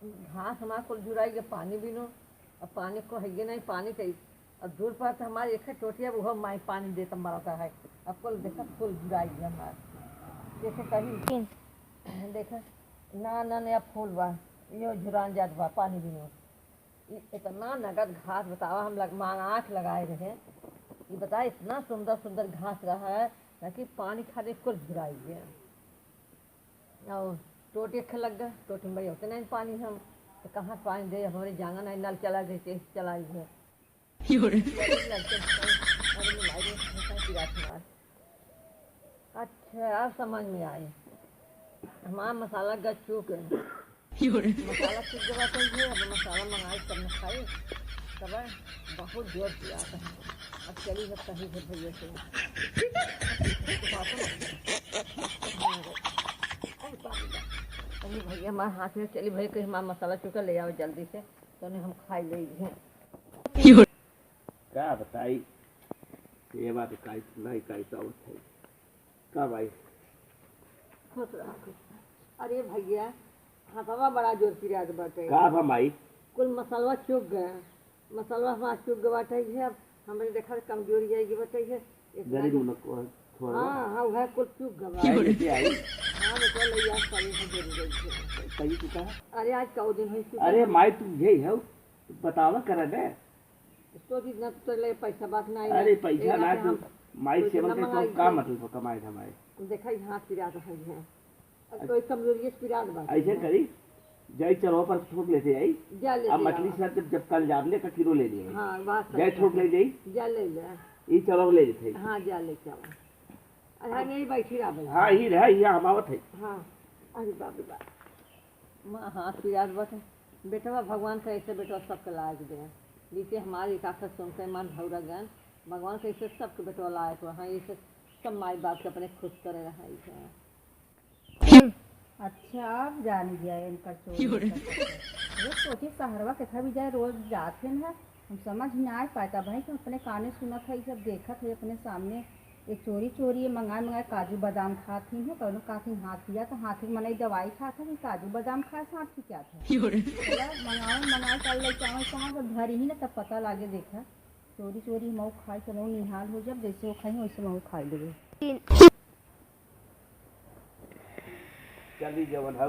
घास हमारे को जुड़ाई के पानी भी नो। अब पानी को है नहीं पानी कही। अब दूर पर तो हमारे एक टोटिया वो माई पानी देता मरता है। अब कुल देखा फुल जुड़ाई है हमारे जैसे कहीं देखा ना ना नया फूल बा यो झुरान जात बा पानी भी नो। इतना नगद घास बतावा हम आँख लगाए रहे। ये बताए इतना सुंदर सुंदर घास रहा है ताकि पानी खाने कुल झुराई है। और टोटी खे लग गए टोटी में भाई होते नहीं पानी हम तो कहाँ पानी दे हमारे जांगा नहीं नल चला गए के चलाई है। अच्छा अब समझ में आए हमारा मसाला गच चूक है। मसाला चूक जब चाहिए अब मसाला मंगाए तब न खाए तब बहुत जोर किया था। अब चली जब कहीं से भैया से अरे भैया हमारे हाथ में चली भैया कहीं हमारा मसाला चूका ले आओ जल्दी से तो हम खाई ले क्या बताई ये बात इकाई नहीं इकाई तो है का भाई खुश रहा अरे भैया हाथवा बड़ा जोर पिया बाटे का भाई कुल मसाला चूक गया मसाला हमारा चूक गया बाटे है। अब हमें देखा कमजोरी जाएगी बाटे है गरीब उनको थोड़ा हाँ हाँ वह कुल चूक गया हाँ बेटा ले आज कल है जरूर सही चुका है। अरे आज कौ दिन है अरे माई तू यही है बतावा कर दे तो जितना तो ले पैसा बात नहीं अरे पैसा ना तू माई सेवन के तो का मतलब कमाए हमारे देखा हाथ पिरा तो है कोई कमजोरी से पिरा बात ऐसे करी जय चलो पर थोक लेते आई जा ले अब मछली सर जब कल जाब ले का किलो ले लिए हाँ बात जय थोक ले जाई जा ले ले ई चलो ले लेते हाँ जा ले क्या अरे नहीं बैठी रहा हाँ ही रहा ये हमावत है हाँ अरे बाप रे बाप माँ हाथ पिराज बट बेटवा भगवान कैसे बेटवा सबके लायक दे नीचे हमारे एक आखिर सुनते मन भौरा गन भगवान कैसे सबके बेटवा लायक हो हाँ ये सब माई बाप के अपने खुश करे रहा है। अच्छा आप जान गया इनका चोरी सोची सहरवा कितना भी जाए रोज जाते हैं हम समझ नहीं आ पाता भाई कि अपने काने सुनत है सब देखत है अपने सामने एक चोरी चोरी ये मंगाए काजू बादाम खाती है कौन काफी हाथिया तो हाथी मनाई दवाई खाता कि काजू बादाम खाए हाथी क्या था मंगाए कल ले चावल कहाँ जब घर ही ना तब पता लागे देखा चोरी चोरी मऊ खाए तो मऊ निहाल हो जब जैसे वो खाई वैसे मऊ खाई देवे चली जवन है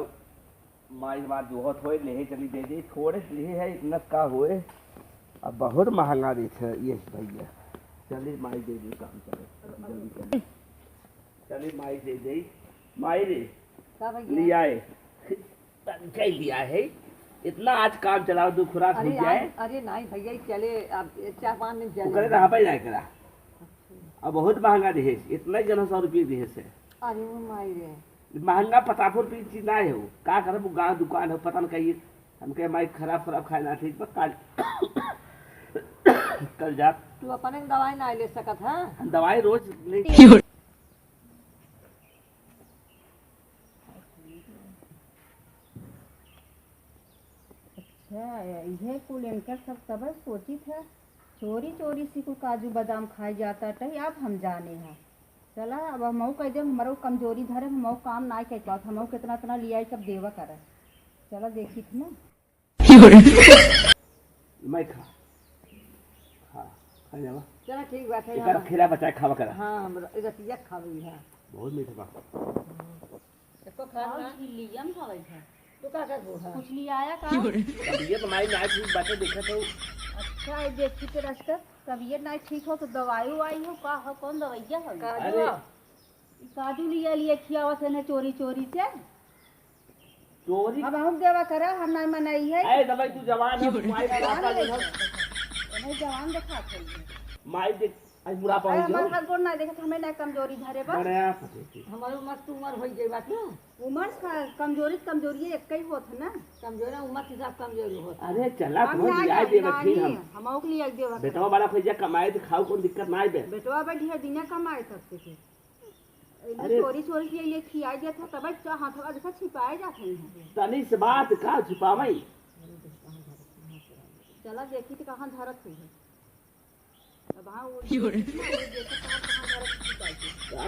माई बात बहुत होए ले चली दे दे थोड़े ले है इतना का होए अब बहुत महंगा देते है ये भैया चली माई दे दी काम करे चली माई दे दे माई रे लिया है कई लिया है इतना आज काम चलाओ दो खुराक हो जाए। अरे नहीं भैया चले अब 4-5 दिन चले करे कहाँ पे जाए करा अब बहुत महंगा दे इतना जन 100 रुपये दे से अरे वो माई रे महंगा 50 रुपये चीज ना है वो का करे वो गाँव दुकान है पता नहीं कहिए हम कहे माई खराब खाना ठीक कल कल जा तू अपने दवाई ना ले सकत है दवाई रोज ले अच्छा यह कुल इनका सब तब सोची था चोरी चोरी सी कुल काजू बादाम खाए जाता है अब हम जाने हैं चला अब मऊ कह दे हमारा कमजोरी धरे मऊ काम ना कह पाओ हम कितना इतना लिया सब देवा करे चला देखी थी ना मैं खा खा जावा चला ठीक बात है एक खिला बचा खावा करा हां हम रतिया खावी है बहुत मीठा बा इसको खाना लियम खावे था तू का कर बूढ़ा कुछ लिया आया का तबीयत हमारी ना ठीक बातें देखा तो अच्छा ये देखी के रास्ते तबीयत ना ठीक हो तो दवाई वाई हो का हो कौन दवाइया हो काजू काजू लिया खियावत है ना चोरी चोरी से चोरी अब हम देवा करा हम नहीं मनाई है ए दवाई तू जवान है माई बुढ़ापा ले नहीं जवान देखा थे माई देख आज बुढ़ापा हो हमार गया हसबैंड ना देखत हमें ना कमजोरी धरे बस बड़ा पते हमारे उम्र हो गई बात ना उम्र कमजोरी एक ही होत है ना कमजोरी उम्र के साथ कमजोरी होता अरे चला हम तो ना दिया दे बच्ची हम हम के लिए देवा बेटवा बड़ा खोजा कमाए तो खाओ कोई दिक्कत ना आए बेटवा बैठी है दिन कमाए सकते थे अरे चोरी चोरी के लिए खिया दिया था तब हाथ देखा छिपाए जाते हैं तनी से बात का छुपावई चला देखी तो कहाँ धरत हुई है अब हाँ वो का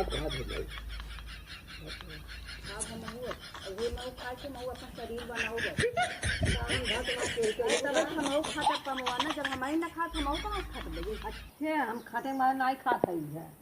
कहा दे अब हम वो ना खा के मैं अपना शरीर बनाऊंगा हमहू खाता कमवाना जब हमारी ना खात हमहू कहाँ खात लगे अच्छे हम खाते मारे नहीं खात है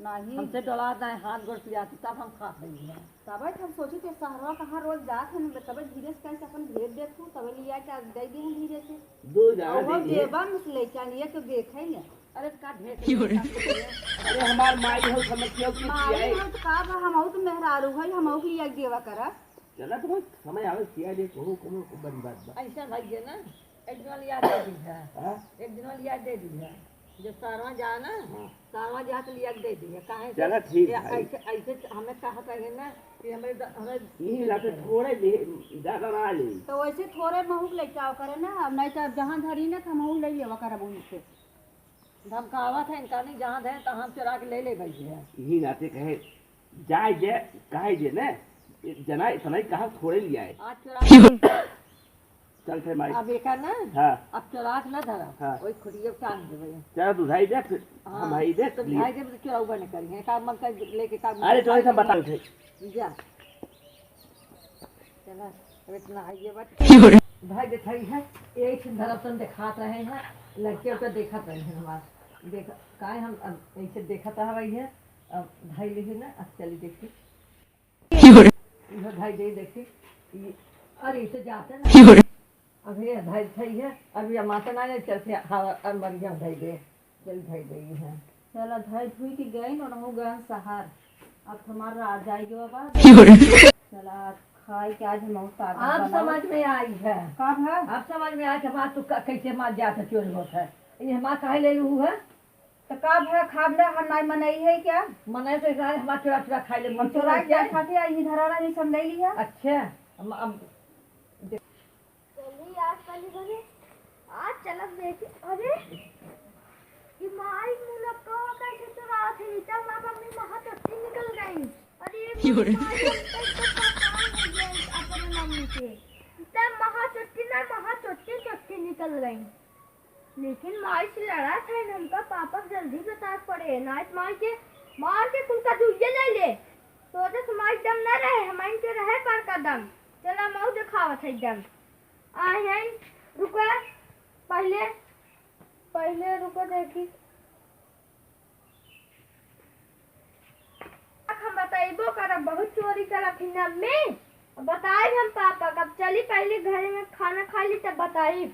नहीं हमसे डोला नहीं हाथ गोड़ पियाती तब हम खात है तबे हम सोचे थे सहरवा कहाँ रोज जात हैं तबे धीरे से कैसे अपन भेज देखूँ तबे लिया के दे दी हम धीरे से दो जाना और दीजिए। देवा में से लेके आनिए तो देखे ना अरे का ढेर अरे हमार माई हो समझियो कि मारी किया हम तो का बा हमहू तो मेहरारू है हमहू के लिया के देवा करा चला तो समय आवे किया दे को बड़ी बात बा ऐसा भाई है ना एक दिन वाली याद दे दी है हां एक दिन वाली याद दे दी है जब सारवा जा ना सारवा जा तो लिया के दे दी है काहे से? चला ठीक ये है। ऐसे ऐसे हमें कहा है ना कि हमें यही लाते थोड़े ले ज्यादा ना ले तो वैसे थोड़े महू लेके आओ करे ना अब नहीं तो जहाँ धरी ना तो हमहू ले लेवा करब उनसे धमकावा था इनका नहीं जहाँ थे तो हम चुरा के ले भाई है यही नाते कहे जाए जे कहे जे ने जना इतना ही कहा थोड़े लिया है आज चुरा चल थे माई अब एक ना हाँ अब चुरा के ना धरा हाँ। वही खुदिये टांग दे भैया चला तू भाई दे फिर हम भाई दे तो भाई जब चुराऊबा नहीं करेंगे काम मन का लेके काम अरे तो ऐसा बता उठे जा चला अब इतना आइए बट भाई दिखाई है एक धरतन दिखात रहे हैं लड़के को देखत रहे हैं हमारे देख काहे हम अब ऐसे देखत रही है अब भाई लिखे ना अब चली देखी इधर भाई दे देखी अरे इसे जाते ना अभी भाई सही है अभी माता ना चलते हवा मरिया भाई दे चल भाई दे है चलो धई धुई के गई और हो गए सहार अब हमारा आ जाएगी बाबा चला खाई के आज हम ताजा आप समझ में आई है कब है आप समझ में आया कि हमारा तू कैसे मार जाता चोरी होता है ये हमारा काहे ले लू है तो कब है खाबला हम नहीं मनई है क्या मने तो इकरार हमारा चुरा चुरा खाई ले मन चोरा के खाते आई धरारा नहीं समझ ली है अच्छा अब चलिए आज पहले बने आज चलब देखी अरे ये माई मुनक्का कैसे चुरा थे इतना माँ अपनी महा चट्टी निकल गई अरे ये माई अपने मम्मी से इतना महा चट्टी निकल गई लेकिन माई से लड़ा था हमका पापा जल्दी बता पड़े नाइट मार के कुल का जुइये ले ले तो जैसे माई दम न रहे हमारे के रहे पर का दम चला माऊ दिखावत है दम आए हैं रुको पहले रुको देखी हम बताइबो करब बहुत चोरी करब फिर में बताए हम पापा कब चली पहले घर में खाना खा ली तब बताई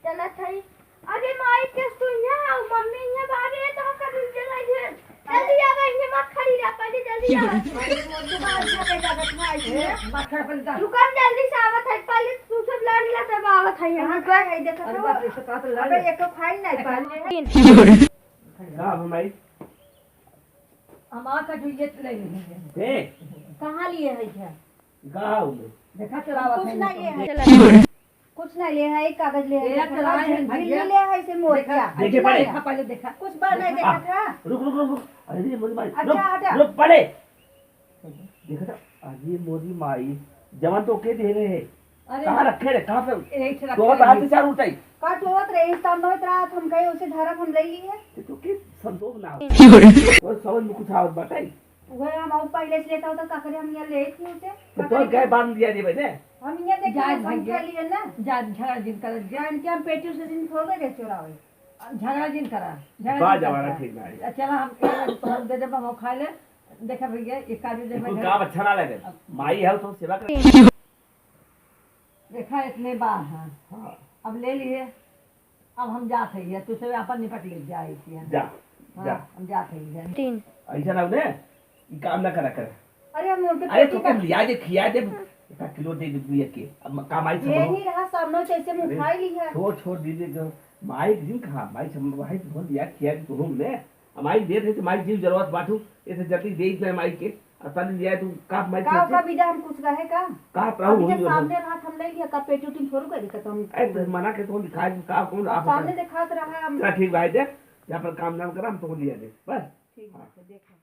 चला थई अरे माई के सुनिया मम्मी ये बारे तो कर चला है जल्दी आ गई मत खड़ी रह पहले जल्दी आ रुकम जल्दी से आवत है पहले तू सब लड़ लिया तब आवत है हां का है देखो अरे बाप रे इसका तो अबे एक फाइन नहीं पाले का भाई हमारा का जुइये ले लेंगे दे कहां लिए है क्या गाँव में देखा चुरावत कुछ है नहीं है कुछ नहीं ले है एक कागज ले है एक चलाए हैं भैया। ले है इसे मोरिया देखिए पड़े देखा पहले देखा कुछ बार नहीं देखा था रुक रुक रुक रुक अरे मोदी माई अच्छा, हटा। रुक पड़े देखा था अरे मोदी माई जवान तो के दे रहे हैं अरे कहाँ रखे रे कहाँ पे एक से तो हाथ से चार उठाई काट होत रहे तब नोत रात हम गए उसे धरक हम ले ली है तो के संतोष ना हो और समझ में कुछ आवत बताई वही हम आउ पहले से लेता होता का करे हम ये ले थी उसे तो गए बांध दिया दी बने हम ये देख जाए हम भैया। कर लिए ना जा झगड़ा जिन करा जान के हम पेटी से दिन थोड़े रे चोरावे झगड़ा जिन करा बा जिन जमाना करा। ठीक ना है चला हम दे दे हम खा ले देखा भैया एक काजू दे कुछ भैया काम अच्छा ना लगे माई है तो सेवा कर देखा इतने बार है हाँ अब ले लिए अब हम जात है तू से अपन निपट ले जाए जा जा हम जात है ऐसा ना ने ये काम ना करा कर अरे हम उनके अरे पेटी तो का कम लिया दे खिया दे 1 किलो दे दे के अब कमाई से यही रहा सामने जैसे मुंह खाई ली है छोड़ दीजिए जो माई दिन कहा माई सब भाई बोल दिया खिया तो हम ने माई दे दे तो माई जीव जरूरत बाटू ऐसे जल्दी दे दे माई के अपन लिया तू का माई का विदा हम कुछ रहे का का प्राऊ अभी हो तो सामने रात हम ले लिया का पेटी उठी थोड़ू कर दिक्कत हम ए मना के तो दिखा का कौन आप सामने दिखात रहा हम ठीक भाई दे यहाँ पर काम नाम करा हम तो लिया दे बस ठीक है देखो